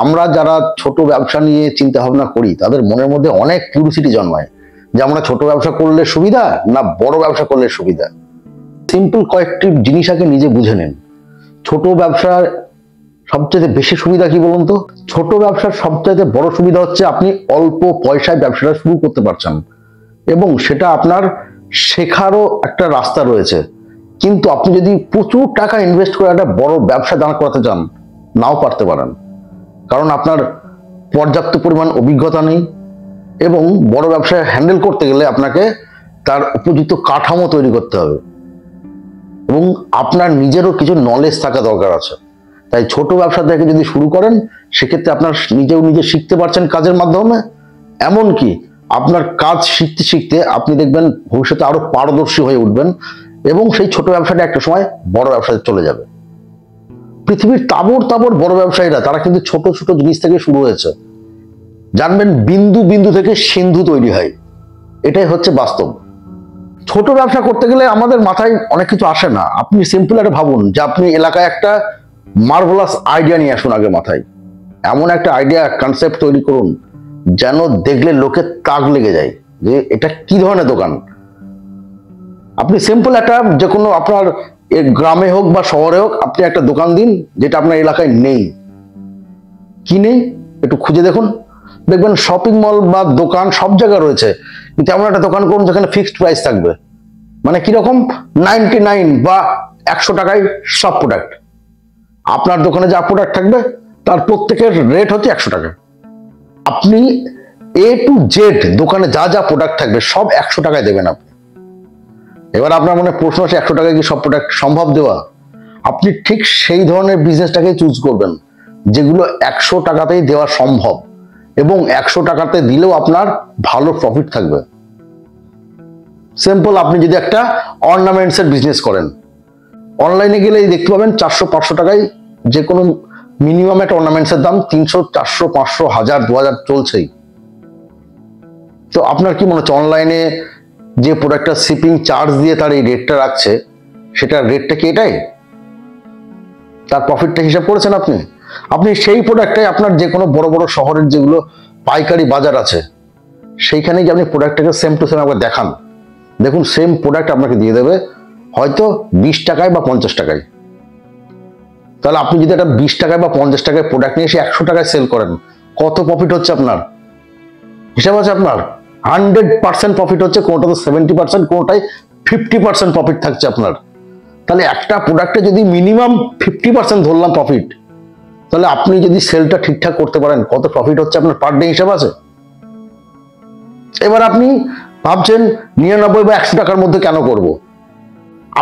আমরা যারা ছোট ব্যবসা নিয়ে চিন্তা ভাবনা করি তাদের মনের মধ্যে অনেক কিউরিওসিটি জন্মায় যে আমরা ছোট ব্যবসা করলে সুবিধা না বড় ব্যবসা করলে সুবিধা। সিম্পল কয়েকটি জিনিস আগে নিজে বুঝে নিন। ছোট ব্যবসার সবচেয়ে বেশি সুবিধা কি বলুন তো? ছোট ব্যবসার সবচেয়ে বড় সুবিধা হচ্ছে আপনি অল্প পয়সায় ব্যবসাটা শুরু করতে পারছেন এবং সেটা আপনার শেখারও একটা রাস্তা রয়েছে। কিন্তু আপনি যদি প্রচুর টাকা ইনভেস্ট করে একটা বড় ব্যবসা দাঁড় করাতে চান, নাও পারতে পারেন, কারণ আপনার পর্যাপ্ত পরিমাণ অভিজ্ঞতা নেই এবং বড় ব্যবসা হ্যান্ডেল করতে গেলে আপনাকে তার উপযুক্ত কাঠামো তৈরি করতে হবে এবং আপনার নিজেরও কিছু নলেজ থাকা দরকার আছে। তাই ছোট ব্যবসা থেকে যদি শুরু করেন সেক্ষেত্রে আপনার নিজে শিখতে পারছেন কাজের মাধ্যমে, এমনকি আপনার কাজ শিখতে শিখতে আপনি দেখবেন ভবিষ্যতে আরো পারদর্শী হয়ে উঠবেন এবং সেই ছোট ব্যবসাটা একটা সময় বড় ব্যবসায় চলে যাবে। পৃথিবীর তাবড় তাবড় বড় ব্যবসায়ীরা তারা কিন্তু ছোট ছোট জিনিস থেকে শুরু হয়েছে। জানবেন বিন্দু বিন্দু থেকে সিন্ধু তৈরি হয়, এটাই হচ্ছে বাস্তব। ছোট ব্যবসা করতে গেলে আমাদের মাথায় অনেক কিছু আসে না। আপনি সিম্পল একটা ভাবুন যে আপনি এলাকায় একটা মার্ভেলাস আইডিয়া নিয়ে আসুন আগে মাথায়। এমন একটা আইডিয়া কনসেপ্ট তৈরি করুন যেন দেখলে লোকের তাক লেগে যায় যে এটা কি ধরনের দোকান। আপনি সিম্পল একটা যে কোনো আপনার গ্রামে হোক বা শহরে হোক আপনি একটা দোকান দিন যেটা আপনার এলাকায় নেই। কি নেই একটু খুঁজে দেখুন, দেখবেন শপিং মল বা দোকান সব জায়গায় রয়েছে, কিন্তু এমন একটা দোকান করুন যেখানে ফিক্সড প্রাইস থাকবে। মানে কিরকম, 99 বা 100 টাকায় সব প্রোডাক্ট। আপনার দোকানে যা প্রোডাক্ট থাকবে তার প্রত্যেকের রেট হচ্ছে 100 টাকা। আপনি A to Z দোকানে যা যা প্রোডাক্ট থাকবে সব 100 টাকায় দেবেন আপনি। এবার আপনার মনে প্রশ্ন আছে 100 টাকায় কি সব প্রোডাক্ট সম্ভব দেওয়া? আপনি ঠিক সেই ধরনের বিজনেসটাকে চুজ করবেন যেগুলো 100 টাকাতেই দেওয়া সম্ভব এবং 100 টাকাতে দিলেও আপনার ভালো প্রফিট থাকবে। সিম্পল, আপনি যদি একটা অর্নামেন্টস এর বিজনেস করেন, অনলাইনে গেলেই দেখতে পাবেন 400-500 টাকায় যে কোনো মিনিমাম একটা অর্নামেন্টস এর দাম 300, 400, 500, 1000, 2000 চলছেই। তো আপনার কি মনে হচ্ছে অনলাইনে যে প্রোডাক্টটা শিপিং চার্জ দিয়ে তার এই রেটটা রাখছে সেটার রেটটা কি এটাই? তার প্রফিটটা হিসাব করেছেন আপনি? আপনি সেই প্রোডাক্টটাই আপনার যে কোনো বড় বড় শহরের যেগুলো পাইকারি বাজার আছে সেইখানে গিয়ে আপনি প্রোডাক্টটাকে সেম টু সেম একবার দেখান, দেখুন সেম প্রোডাক্ট আপনাকে দিয়ে দেবে হয়তো 20 টাকায় বা 50 টাকায়। তাহলে আপনি যদি একটা 20 টাকায় বা 50 টাকায় প্রোডাক্ট নিয়ে এসে 100 টাকায় সেল করেন, কত প্রফিট হচ্ছে আপনার? হিসাব আছে আপনার? 100% প্রফিট হচ্ছে, কোনোটাতে 70%, কোনোটায় 50% প্রফিট থাকছে আপনার। তাহলে একটা প্রোডাক্টে যদি মিনিমাম 50% ধরলাম প্রফিট, তাহলে আপনি যদি সেলটা ঠিকঠাক করতে পারেন কত প্রফিট হচ্ছে আপনার পার ডে হিসাব আছে? এবার আপনি ভাবছেন 99 বা 100 টাকার মধ্যে কেন করব?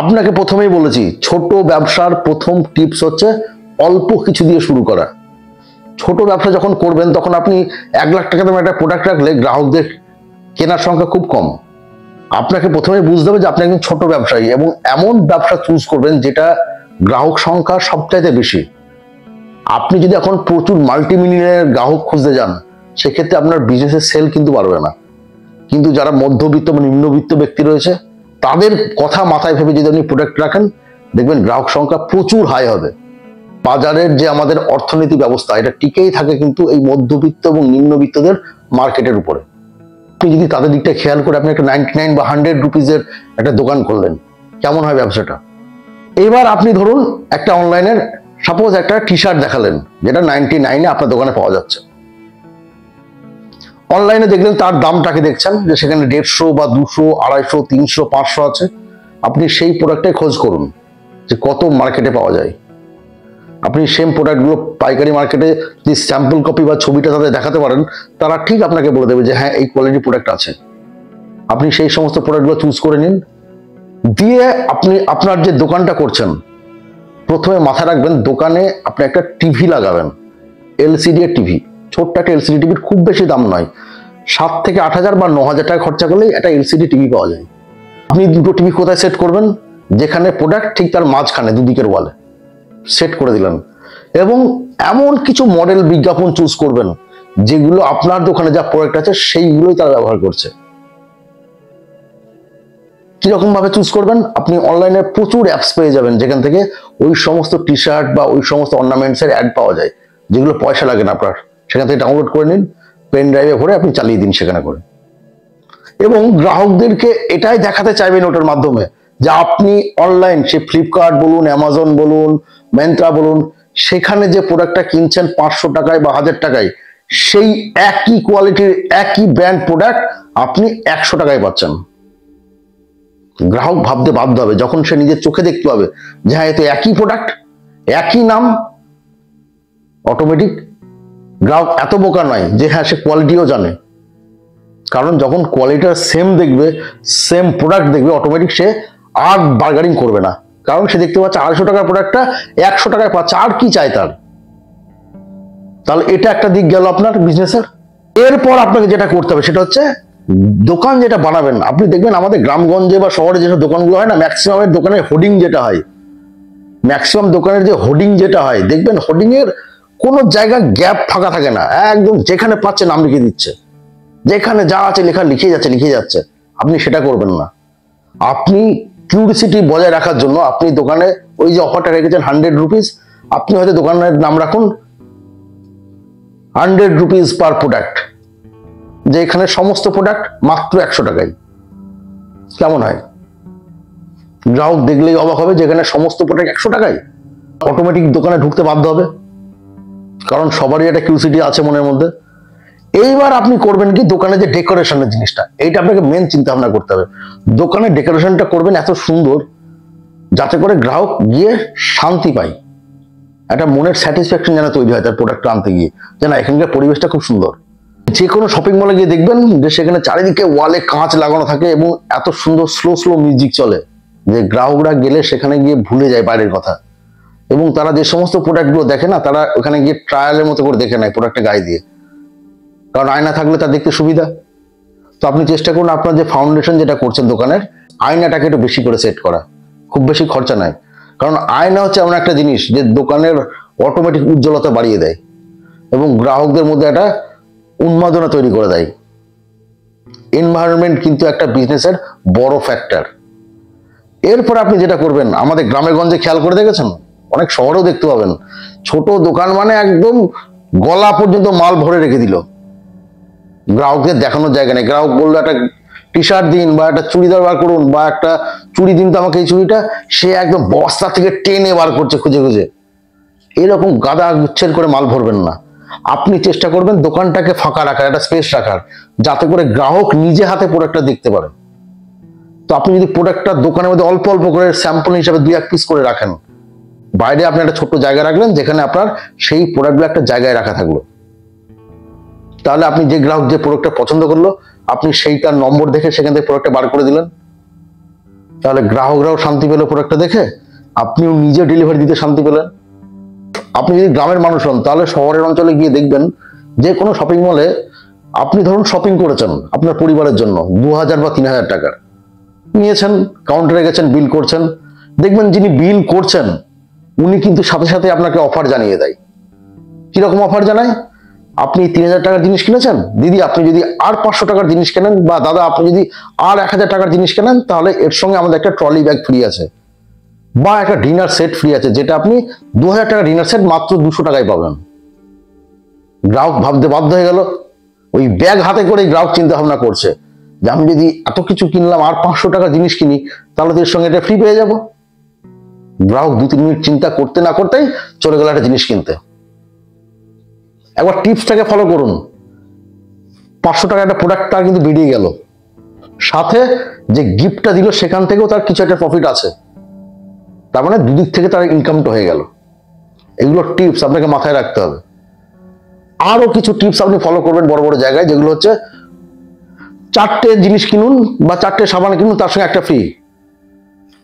আপনাকে প্রথমেই বলেছি ছোট ব্যবসার প্রথম টিপস হচ্ছে অল্প কিছু দিয়ে শুরু করা। ছোট ব্যবসা যখন করবেন তখন আপনি 1 লাখ টাকা দামের একটা প্রোডাক্ট রাখলে গ্রাহকদের কেনার সংখ্যা খুব কম। আপনাকে প্রথমে বুঝতে হবে যে আপনি একজন ছোট ব্যবসায়ী এবং এমন ব্যবসা চুজ করবেন যেটা গ্রাহক সংখ্যা সবচাইতে বেশি। আপনি যদি এখন প্রচুর মাল্টি মিলিয়নের গ্রাহক খুঁজতে যান সেক্ষেত্রে আপনার বিজনেসের সেল কিন্তু বাড়বে না। কিন্তু যারা মধ্যবিত্ত বা নিম্নবিত্ত ব্যক্তি রয়েছে তাদের কথা মাথায় ভেবে যদি আপনি প্রোডাক্ট রাখেন দেখবেন গ্রাহক সংখ্যা প্রচুর হাই হবে। বাজারের যে আমাদের অর্থনীতি ব্যবস্থা এটা টিকেই থাকে কিন্তু এই মধ্যবিত্ত এবং নিম্নবিত্তদের মার্কেটের উপরে। আপনি যদি তাদের দিকটা খেয়াল করে আপনি একটা 99 বা 100 রুপিজের একটা দোকান করলেন, কেমন হয় ব্যবসাটা? এবার আপনি ধরুন একটা অনলাইনের সাপোজ একটা টি শার্ট দেখালেন যেটা 99-এ আপনার দোকানে পাওয়া যাচ্ছে। অনলাইনে দেখলেন তার দামটাকে দেখছেন যে সেখানে 150 বা 200, 250, 300, 500 আছে। আপনি সেই প্রোডাক্টে খোঁজ করুন যে কত মার্কেটে পাওয়া যায়। আপনি সেম প্রোডাক্টগুলো পাইকারি মার্কেটে যদি স্যাম্পল কপি বা ছবিটা তাদের দেখাতে পারেন তারা ঠিক আপনাকে বলে দেবে যে হ্যাঁ এই কোয়ালিটি প্রোডাক্ট আছে। আপনি সেই সমস্ত প্রোডাক্টগুলো চুজ করে নিন, দিয়ে আপনি আপনার যে দোকানটা করছেন প্রথমে মাথায় রাখবেন দোকানে আপনি একটা টিভি লাগাবেন, এলসিডি এর টিভি। ছোট্ট একটা এলসিডি টিভির খুব বেশি দাম নয়, 7 থেকে 8,000 বা 9,000 টাকা খরচা করলেই একটা এলসিডি টিভি পাওয়া যায়। আপনি দুটো টিভি কোথায় সেট করবেন? যেখানে প্রোডাক্ট ঠিক তার মাঝখানে দুদিকের ওয়ালে সেট করে দিলেন এবং এমন কিছু মডেল বিজ্ঞাপন চুজ করবেন যেগুলো আপনার দোকানে যা প্রোডাক্ট আছে সেইগুলোই তারা ব্যবহার করছে। কিরকম ভাবে চুজ করবেন? আপনি অনলাইনে প্রচুর অ্যাপস পেয়ে যাবেন যেখান থেকে ওই সমস্ত টি শার্ট বা ওই সমস্ত অর্নামেন্টস এর অ্যাড পাওয়া যায়। যেগুলো পয়সা লাগে না আপনার, সেখান থেকে ডাউনলোড করে নিন, পেন ড্রাইভে ভরে আপনি চালিয়ে দিন সেখানে করে। এবং গ্রাহকদেরকে এটাই দেখাতে চাইবেন ওটার মাধ্যমে যে আপনি অনলাইন, সে ফ্লিপকার্ট বলুন, অ্যামাজন বলুন, মেন্ত্রা বলুন, সেখানে যে প্রোডাক্টটা কিনছেন 500 টাকায় বা 1000 টাকায়, সেই একই কোয়ালিটির একই ব্র্যান্ড প্রোডাক্ট আপনি 100 টাকায় পাচ্ছেন। গ্রাহক ভাবতে বাধ্য হবে যখন সে নিজের চোখে দেখতে পাবে যে হ্যাঁ, এতে একই প্রোডাক্ট, একই নাম। অটোমেটিক গ্রাহক এত বোকা নয় যে হ্যাঁ, সে কোয়ালিটিও জানে। কারণ যখন কোয়ালিটির সেম দেখবে, সেম প্রোডাক্ট দেখবে, অটোমেটিক সে আর বার্গারিং করবে না। কারণ সে দেখতে পাচ্ছে 250 টাকার প্রোডাক্টটা 100 টাকায় পাচ্ছে, আর কি চাই তার। তাহলে এটা একটা দিক গেল আপনার বিজনেসের। এরপর আপনাকে যেটা করতে হবে সেটা হচ্ছে দোকান যেটা বানাবেন। আপনি দেখবেন আমাদের গ্রামগঞ্জে বা শহরে যেসব দোকানগুলো হয় না, ম্যাক্সিমামের দোকানের হোর্ডিং যেটা হয়, ম্যাক্সিমাম দোকানের যে হোর্ডিং যেটা হয়, দেখবেন হোর্ডিং এর কোনো জায়গা গ্যাপ ফাঁকা থাকে না, একদম যেখানে পাচ্ছে নাম লিখে দিচ্ছে, যেখানে যা আছে লেখা লিখে যাচ্ছে। আপনি সেটা করবেন না। আপনি কিউরিসিটি বজায় রাখার জন্য আপনি দোকানে ওই যে অফারটা রেখেছেন 100 রুপিস, আপনি হয়তো দোকানের নাম রাখুন 100 রুপিস পার প্রোডাক্ট, যে এখানে সমস্ত প্রোডাক্ট মাত্র 100 টাকায়। কেমন হয়? গ্রাহক দেখলেই অবাক হবে যে এখানে সমস্ত প্রোডাক্ট 100 টাকায়। অটোমেটিক দোকানে ঢুকতে বাধ্য হবে, কারণ সবারই একটা কিউরিসিটি আছে মনের মধ্যে। এইবার আপনি করবেন কি, দোকানে যে ডেকোরেশনের জিনিসটা, এইটা আপনাকে মেন চিন্তা ভাবনা করতে হবে। দোকানের ডেকোরেশনটা করবেন এত সুন্দর যাতে করে গ্রাহক গিয়ে শান্তি পায়, একটা মনের স্যাটিসফ্যাকশন যেন তৈরি হয় তার প্রোডাক্টটা আনতে গিয়ে, যে না, এখানকার পরিবেশটা খুব সুন্দর। যে কোনো শপিং মলে গিয়ে দেখবেন যে সেখানে চারিদিকে ওয়ালে কাঁচ লাগানো থাকে এবং এত সুন্দর স্লো মিউজিক চলে যে গ্রাহকরা গেলে সেখানে গিয়ে ভুলে যায় বাইরের কথা। এবং তারা যে সমস্ত প্রোডাক্টগুলো দেখে না, তারা ওখানে গিয়ে ট্রায়ালের মতো করে দেখে নেয় প্রোডাক্টটা গায়ে দিয়ে, কারণ আয়না থাকলে তার দেখতে সুবিধা। তো আপনি চেষ্টা করুন আপনার যে ফাউন্ডেশন যেটা করছেন দোকানের, আয়নাটাকে একটু বেশি করে সেট করা, খুব বেশি খরচা নাই। কারণ আয়না হচ্ছে এমন একটা জিনিস যে দোকানের অটোমেটিক উজ্জ্বলতা বাড়িয়ে দেয় এবং গ্রাহকদের মধ্যে একটা উন্মাদনা তৈরি করে দেয়। এনভায়রনমেন্ট কিন্তু একটা বিজনেসের বড় ফ্যাক্টর। এরপর আপনি যেটা করবেন, আমাদের গ্রামে গঞ্জে খেয়াল করে দেখেছেন, অনেক শহরেও দেখতে পাবেন, ছোট দোকান মানে একদম গলা পর্যন্ত মাল ভরে রেখে দিল, গ্রাহকদের দেখানোর জায়গা নেই। গ্রাহক বললো একটা টি শার্ট দিন বা একটা চুড়িদার বার করুন বা একটা চুড়ি দিন তো আমাকে, এই চুড়িটা, সে একদম বস্তা থেকে টেনে বার করছে খুঁজে খুঁজে। এরকম গাদা গুচ্ছের করে মাল ভরবেন না। আপনি চেষ্টা করবেন দোকানটাকে ফাঁকা রাখার, একটা স্পেস রাখার, যাতে করে গ্রাহক নিজে হাতে প্রোডাক্টটা দেখতে পারে। তো আপনি যদি প্রোডাক্টটা দোকানের মধ্যে অল্প অল্প করে স্যাম্পল হিসাবে 2-1 পিস করে রাখেন, বাইরে আপনি একটা ছোট্ট জায়গা রাখলেন যেখানে আপনার সেই প্রোডাক্টগুলো একটা জায়গায় রাখা থাকলো, তাহলে আপনি যে গ্রাহক যে প্রোডাক্টটা পছন্দ করলো, আপনি সেইটার নম্বর দেখে সেখান থেকে প্রোডাক্টটা বার করে দিলেন। তাহলে গ্রাহকরাও শান্তি পেল প্রোডাক্টটা দেখে, আপনিও নিজে ডেলিভারি দিতে শান্তি পেলেন। আপনি যদি গ্রামের মানুষ হন, তাহলে শহরের অঞ্চলে গিয়ে দেখবেন যে কোনো শপিং মলে আপনি ধরুন শপিং করেছেন আপনার পরিবারের জন্য 2000 বা 3000 টাকার নিয়েছেন, কাউন্টারে গেছেন, বিল করছেন, দেখবেন যিনি বিল করছেন উনি কিন্তু সাথে সাথে আপনাকে অফার জানিয়ে দেয়। কিরকম অফার জানায়? আপনি 3000 টাকার জিনিস কিনেছেন, দিদি আপনি যদি আর 500 টাকার জিনিস কেনেন, বা দাদা আপনি যদি আর 1000 টাকার জিনিস কেনেন, তাহলে এর সঙ্গে আমাদের একটা ট্রলি ব্যাগ ফ্রি আছে বা একটা ডিনার সেট ফ্রি আছে, যেটা আপনি 2000 টাকার ডিনার সেট মাত্র 200 টাকায় পাবেন। গ্রাহক ভাবতে বাধ্য হয়ে গেল, ওই ব্যাগ হাতে করে গ্রাহক চিন্তা ভাবনা করছে যে আমি যদি এত কিছু কিনলাম আর 500 টাকার জিনিস কিনি, তাহলে তো এর সঙ্গে এটা ফ্রি পেয়ে যাব। গ্রাহক 2-3 মিনিট চিন্তা করতে না করতেই চলে গেল একটা জিনিস কিনতে। একবার টিপসটাকে ফলো করুন, 500 টাকা একটা প্রোডাক্ট তার কিন্তু বেরিয়ে গেল, সাথে যে গিফটটা দিল সেখান থেকেও তার কিছু একটা প্রফিট আছে, তার মানে দুদিক থেকে তার ইনকামটা হয়ে গেল। এগুলো টিপস আপনাকে মাথায় রাখতে হবে। আরো কিছু টিপস আপনি ফলো করবেন বড় বড় জায়গায়, যেগুলো হচ্ছে 4টে জিনিস কিনুন বা 4টে সাবান কিনুন, তার সঙ্গে একটা ফ্রি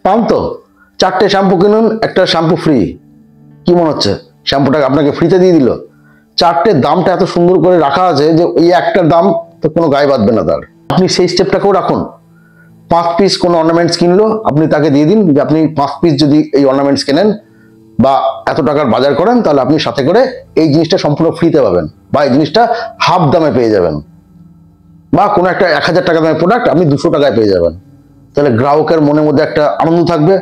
পান। তো 4টে শ্যাম্পু কিনুন, একটা শ্যাম্পু ফ্রি। কি মনে হচ্ছে শ্যাম্পুটা আপনাকে ফ্রিতে দিয়ে দিল? 4টে দামটা এত সুন্দর করে রাখা আছে যে ওই একটার দাম তো কোনো গায়ে বাঁধবে না তার। আপনি সেই স্টেপটাকেও রাখুন। 5 পিস কোনো অর্নামেন্টস কিনলো, আপনি তাকে দিয়ে দিন যে আপনি 5 পিস যদি এই অর্নামেন্টস কেনেন বা এত টাকার বাজার করেন, তাহলে আপনি সাথে করে এই জিনিসটা সম্পূর্ণ ফ্রিতে পাবেন বা এই জিনিসটা হাফ দামে পেয়ে যাবেন। বা কোনো একটা 1000 টাকা দামের প্রোডাক্ট আপনি 200 টাকায় পেয়ে যাবেন। তাহলে গ্রাহকের মনের মধ্যে একটা আনন্দ থাকবে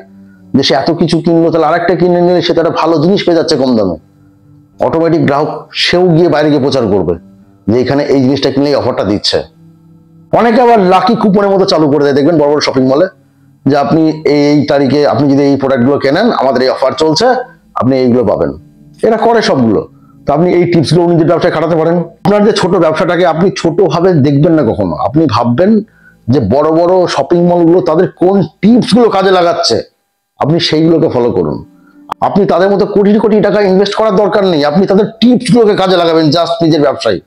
যে সে এত কিছু কিনলো, তাহলে আরেকটা কিনে নিলে সে তারা ভালো জিনিস পেয়ে যাচ্ছে কম দামে। অটোমেটিক গ্রাহক সেও গিয়ে বাইরে গিয়ে প্রচার করবে যে এখানে এই জিনিসটা কিনলে অফারটা দিচ্ছে। অনেকে আবার লাকি কুপনের মতো চালু করে দেয়, দেখবেন বড় বড় শপিং মলে, যে আপনি এই তারিখে আপনি যদি এই প্রোডাক্টগুলো কেনেন আমাদের এই অফার চলছে, আপনি এইগুলো পাবেন। এরা করে সবগুলো। তো আপনি এই টিপসগুলো নিজের ব্যবসায় খাটাতে পারেন। আপনার যে ছোট ব্যবসাটাকে আপনি ছোট ভাবে দেখবেন না কখনো, আপনি ভাববেন যে বড় বড় শপিং মলগুলো তাদের কোন টিপসগুলো কাজে লাগাচ্ছে, আপনি সেইগুলোকে ফলো করুন। আপনি তাদের মতো কোটি কোটি টাকা ইনভেস্ট করার দরকার নেই, আপনি তাদের টিপসগুলোকে কাজে লাগাবেন জাস্ট নিজের ব্যবসায়।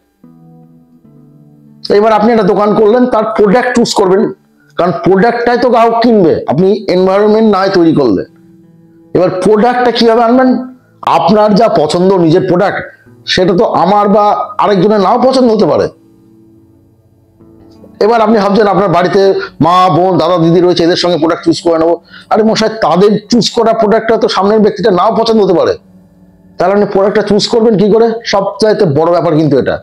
এবার আপনি একটা দোকান করলেন, তার প্রোডাক্ট চুজ করবেন, কারণ প্রোডাক্টটাই তো গ্রাহক কিনবে, আপনি এনভায়রনমেন্ট নাই তৈরি করলে। এবার প্রোডাক্টটা কিভাবে আনবেন? আপনার যা পছন্দ নিজের প্রোডাক্ট, সেটা তো আমার বা আরেকজনের নাও পছন্দ হতে পারে। এবার আপনি ভাবছেন আপনার বাড়িতে মা বোন দাদা দিদি রয়েছে, এদের সঙ্গে প্রোডাক্ট চুজ করে নেবো। আরে মশাই, তাদের চুজ করা প্রোডাক্টটা তো সামনের ব্যক্তিটা নাও পছন্দ হতে পারে, তাহলে আপনি প্রোডাক্টটা চুজ করবেন কি করে? সবচাইতে বড় ব্যাপার কিন্তু এটা।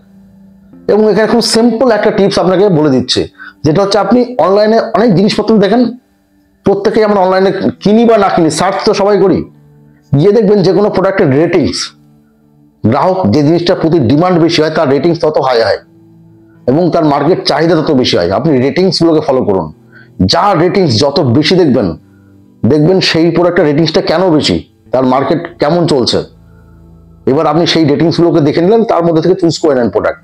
এবং এখানে খুব সিম্পল একটা টিপস আপনাকে বলে দিচ্ছে, যেটা হচ্ছে আপনি অনলাইনে অনেক জিনিসপত্র দেখেন, প্রত্যেকেই আমরা অনলাইনে কিনি বা না কিনি সার্চ তো সবাই করি, গিয়ে দেখবেন যে কোনো প্রোডাক্টের রেটিংস, গ্রাহক যে জিনিসটার প্রতি ডিমান্ড বেশি হয় তার রেটিংস তত হাই হয় এবং তার মার্কেট চাহিদা তত বেশি হয়। আপনি রেটিংস গুলোকে ফলো করুন, যা রেটিংস যত বেশি দেখবেন, দেখবেন সেই প্রোডাক্টের রেটিংসটা কেন বেশি, তার মার্কেট কেমন চলছে। এবার আপনি সেই রেটিংস গুলোকে দেখে নিলেন, তার মধ্যে থেকে চুজ করে নেন প্রোডাক্ট।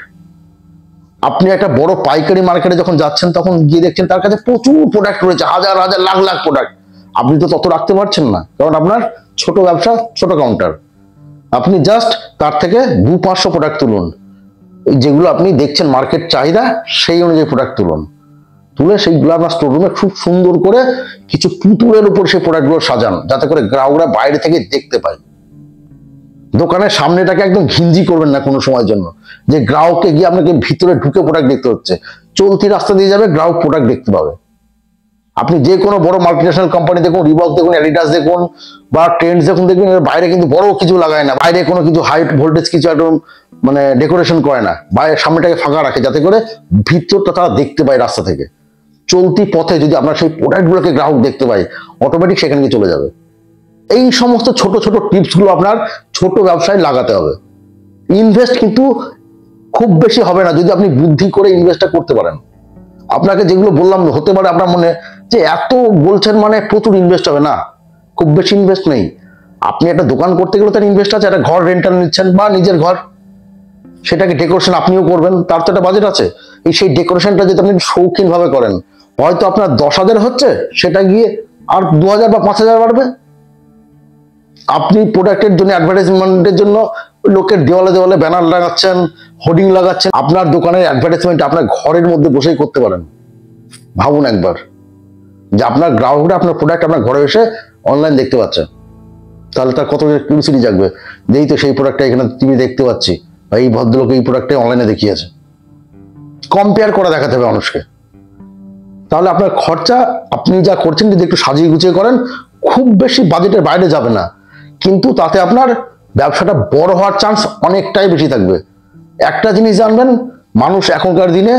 আপনি একটা বড় পাইকারি মার্কেটে যখন যাচ্ছেন, তখন গিয়ে দেখছেন তার কাছে প্রচুর প্রোডাক্ট রয়েছে, হাজার হাজার লাখ লাখ প্রোডাক্ট। আপনি তো তত রাখতে পারছেন না, কারণ আপনার ছোট ব্যবসা, ছোট কাউন্টার। আপনি জাস্ট তার থেকে 200-500 প্রোডাক্ট তুলুন, যেগুলো আপনি দেখছেন মার্কেট চাহিদা, সেই অনুযায়ী প্রোডাক্ট তুলুন। তুলে সেইগুলো আপনার স্টোররুমে খুব সুন্দর করে কিছু পুতুলের উপর সেই প্রোডাক্টগুলো সাজান, যাতে করে গ্রাহকরা বাইরে থেকে দেখতে পায়। দোকানের সামনেটাকে একদম ঘিঞ্জি করবেন না কোনো সময়ের জন্য, যে গ্রাহককে গিয়ে আপনাকে ভিতরে ঢুকে প্রোডাক্ট দেখতে হচ্ছে। চলতি রাস্তা দিয়ে যাবে, গ্রাহক প্রোডাক্ট দেখতে পাবে। আপনি যে কোনো বড় মাল্টিন্যাশনাল কোম্পানি দেখুন, রিবক দেখুন, অ্যাডিডাস দেখুন বা ট্রেন্ডস দেখুন, দেখবেন বাইরে কিন্তু বড় কিছু লাগায় না, বাইরে কোনো কিছু হাই ভোল্টেজ কিছু একদম মানে ডেকোরেশন করে না, বাইরে সামনেটাকে ফাঁকা রাখে, যাতে করে ভিতরটা তারা দেখতে পায় রাস্তা থেকে। চলতি পথে যদি আপনার সেই প্রোডাক্টগুলোকে গ্রাহক দেখতে পায়, অটোমেটিক সেখানে চলে যাবে। এই সমস্ত ছোট ছোট টিপস গুলো আপনার ছোট ব্যবসায় লাগাতে হবে। ইনভেস্ট কিন্তু খুব বেশি হবে না যদি আপনি বুদ্ধি করে ইনভেস্টটা করতে পারেন। আপনাকে যেগুলো বললাম, হতে পারে আপনার মনে যে এত বলছেন মানে প্রচুর ইনভেস্ট হবে, না, খুব বেশি ইনভেস্ট নেই। আপনি একটা দোকান করতে গেলে তার ইনভেস্ট আছে, একটা ঘর রেন্টাল নিচ্ছেন বা নিজের ঘর, সেটাকে ডেকোরেশন আপনিও করবেন, তার তো একটা বাজেট আছে। সেই ডেকোরেশনটা যদি আপনি শৌখিন ভাবে করেন, হয়তো আপনার 10,000 হচ্ছে, সেটা গিয়ে আর 2,000 বা 5,000 বাড়বে। আপনি প্রোডাক্টের জন্য, অ্যাডভার্টাইজমেন্টের জন্য লোকের দেওয়ালে দেওয়ালে ব্যানার লাগাচ্ছেন, হোর্ডিং লাগাচ্ছেন, আপনার দোকানের অ্যাডভার্টাইজমেন্ট আপনার ঘরের মধ্যে বসেই করতে পারেন। ভাবুন একবার, যে আপনার গ্রাহকরা আপনার প্রোডাক্ট আপনার ঘরে এসে অনলাইন দেখতে পাচ্ছে, তাহলে তার কত কিউরিওসিটি জাগবে, যেই তো সেই প্রোডাক্টটা এখানে টিভি দেখতে পাচ্ছি, বা এই ভদ্রলোক এই প্রোডাক্টটা অনলাইনে দেখিয়েছে। কম্পেয়ার করা দেখাতে হবে মানুষকে। তাহলে আপনার খরচা, আপনি যা করছেন যদি একটু সাজিয়ে গুছিয়ে করেন, খুব বেশি বাজেটের বাইরে যাবে না, কিন্তু তাতে আপনার ব্যবসাটা বড় হওয়ার চান্স অনেকটাই বেশি থাকবে। একটা জিনিস জানবেন, মানুষ এখনকার দিনে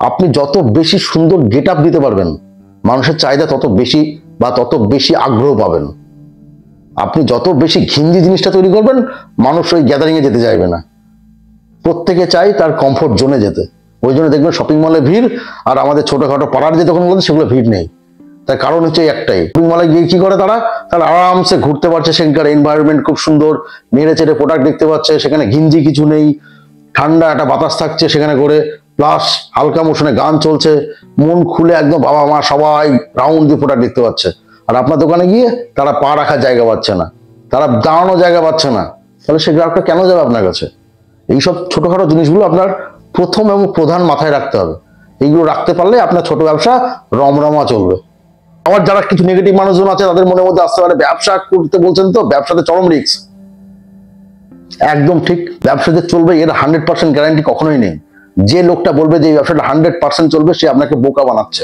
আপনি যত বেশি সুন্দর গেট আপ দিতে পারবেন, মানুষের চাহিদা তত বেশি বা তত বেশি আগ্রহ পাবেন। আপনি যত বেশি ঘিঞ্জি জিনিসটা তৈরি করবেন, মানুষ ওই গ্যাদারিং এ যেতে চাইবে না, প্রত্যেকে চাই তার কমফোর্ট জোনে যেতে। ওই জন্য দেখবেন শপিং মলে ভিড়, আর আমাদের ছোটখাটো পাড়ার যে দোকানগুলো সেগুলো ভিড় নেই। তার কারণ হচ্ছে একটাই, শপিং মলে গিয়ে কি করে তারা আরামসে ঘুরতে পারছে, সেখানকার এনভায়রনমেন্ট খুব সুন্দর, নেড়ে চেড়ে প্রোডাক্ট দেখতে পাচ্ছে, সেখানে ঘিঞ্জি কিছু নেই, ঠান্ডা একটা বাতাস থাকছে সেখানে করে, প্লাস হালকা মোশনে গান চলছে, মন খুলে একদম বাবা মা সবাই রাউন্ড দিয়ে প্রোডাক্ট দেখতে পাচ্ছে। আর আপনার দোকানে গিয়ে তারা পা রাখার জায়গা পাচ্ছে না, তারা দাঁড়ানোর জায়গা পাচ্ছে না, তাহলে সে গ্রাহকটা কেন যাবে আপনার কাছে? এইসব ছোটখাটো জিনিসগুলো আপনার প্রথম এবং প্রধান মাথায় রাখতে হবে। এইগুলো রাখতে পারলে আপনার ছোট ব্যবসা রমরমা চলবে। আবার যারা কিছু নেগেটিভ মানুষজন আছে, তাদের মনের মধ্যে আসতে পারে ব্যবসা করতে বলছেন তো, ব্যবসাতে চরম রিস্ক। একদম ঠিক, ব্যবসা যে চলবে এর 100% গ্যারান্টি কখনোই নেই। যে লোকটা বলবে যে এই ব্যবসাটা 100% চলবে, সে আপনাকে বোকা বানাচ্ছে।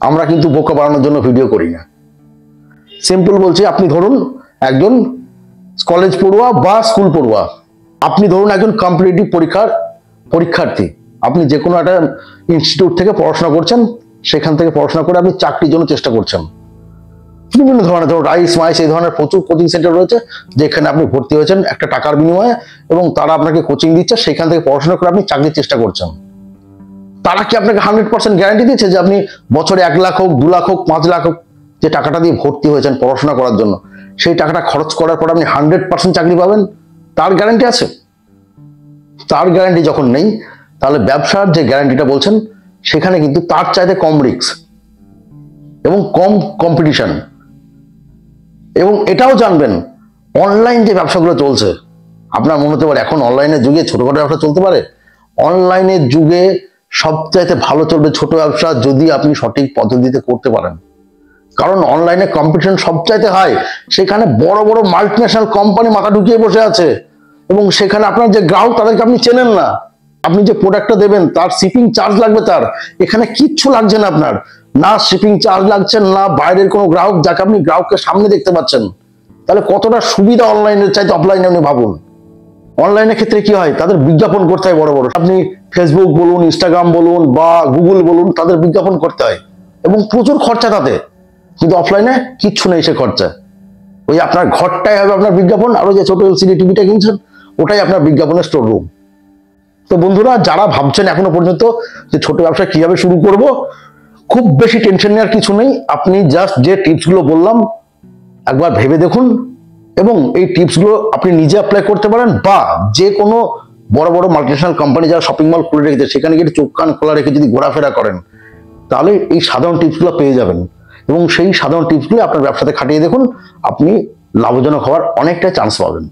আমরা কিন্তু বোকা বানানোর জন্য ভিডিও করি না। সিম্পল বলছি, আপনি ধরুন একজন কলেজ পড়ুয়া বা স্কুল পড়ুয়া, আপনি ধরুন একজন কম্পিটিটিভ পরীক্ষার্থী, আপনি যে কোনো একটা ইনস্টিটিউট থেকে পড়াশোনা করছেন, সেখান থেকে পড়াশোনা করে আপনি চাকরির জন্য চেষ্টা করছেন। বিভিন্ন ধরনের, ধরুন রাইস মাইস এই ধরনের প্রচুর কোচিং সেন্টার রয়েছে, যেখানে আপনি ভর্তি হয়েছেন একটা টাকার বিনিময়ে, এবং তারা আপনাকে কোচিং দিচ্ছে, সেখান থেকে পড়াশোনা করে আপনি চাকরির চেষ্টা করছেন। তারা কি আপনাকে 100% গ্যারান্টি দিচ্ছে যে আপনি বছরে 1 লাখ হোক, 2 লাখ হোক, 5 লাখ হোক, যে টাকাটা দিয়ে ভর্তি হয়েছেন পড়াশোনা করার জন্য, সেই টাকাটা খরচ করার পর আপনি 100% চাকরি পাবেন? তার গ্যারান্টি আছে? তার গ্যারান্টি যখন নেই, তাহলে ব্যবসার যে গ্যারান্টিটা বলছেন, সেখানে কিন্তু তার চাইতে কম রিস্ক এবং কম কম্পিটিশন। এবং এটাও জানবেন, অনলাইন যে ব্যবসাগুলো চলছে, আপনার মনে হতে পারে এখন অনলাইনের যুগে ছোটখাটো ব্যবসা চলতে পারে। অনলাইনের যুগে সবচাইতে ভালো চলবে ছোট ব্যবসা, যদি আপনি সঠিক পদ্ধতিতে করতে পারেন। কারণ অনলাইনে কম্পিটিশন সবচাইতে হাই, সেখানে বড় বড় মাল্টিন্যাশনাল কোম্পানি মাথা ঢুকিয়ে বসে আছে, এবং সেখানে আপনার যে গ্রাহক, তাদেরকে আপনি চেনেন না। আপনি যে প্রোডাক্টটা দেবেন তার শিপিং চার্জ লাগবে, তার এখানে কিচ্ছু লাগছে না আপনার, না শিপিং চার্জ লাগছে, না বাইরের কোনো গ্রাহক যাকে আপনি গ্রাহককে সামনে দেখতে পাচ্ছেন। তাহলে কতটা সুবিধা অনলাইনের চাইতে অফলাইনে, আপনি ভাবুন। অনলাইনের ক্ষেত্রে কি হয়, তাদের বিজ্ঞাপন করতে হয় বড় বড়, আপনি ফেসবুক বলুন, ইনস্টাগ্রাম বলুন বা গুগল বলুন, তাদের বিজ্ঞাপন করতে হয় এবং প্রচুর খরচা তাতে। কিন্তু অফলাইনে কিচ্ছু নেই সে খরচা, ওই আপনার ঘরটাই হবে আপনার বিজ্ঞাপন, আর ওই যে ছোট এলসিডি টিভিটা কিনছেন, ওটাই আপনার বিজ্ঞাপনের স্টোর রুম। তো বন্ধুরা, যারা ভাবছেন এখনো পর্যন্ত যে ছোট ব্যবসা কিভাবে শুরু করব, খুব বেশি টেনশন নেওয়ার কিছু নেই। আপনি জাস্ট যে টিপসগুলো বললাম একবার ভেবে দেখুন, এবং এই টিপসগুলো আপনি নিজে অ্যাপ্লাই করতে পারেন, বা যে কোনো বড় বড় মাল্টিন্যাশনাল কোম্পানি যারা শপিং মল খুলে রেখেছে, সেখানে গিয়ে চোখ কান খোলা রেখে যদি ঘোরাফেরা করেন, তাহলে এই সাধারণ টিপসগুলো পেয়ে যাবেন। এবং সেই সাধারণ টিপসগুলো আপনার ব্যবসাতে খাটিয়ে দেখুন, আপনি লাভজনক হওয়ার অনেকটা চান্স পাবেন,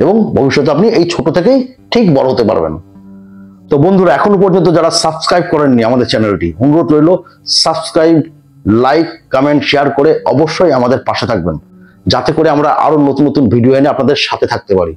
এবং ভবিষ্যতে আপনি এই ছোট থেকেই ঠিক বড় হতে পারবেন। তো বন্ধুরা, এখনো পর্যন্ত যারা সাবস্ক্রাইব করেননি আমাদের চ্যানেলটি, অনুরোধ রইল সাবস্ক্রাইব, লাইক, কমেন্ট, শেয়ার করে অবশ্যই আমাদের পাশে থাকবেন, যাতে করে আমরা আরো নতুন নতুন ভিডিও এনে আপনাদের সাথে থাকতে পারি।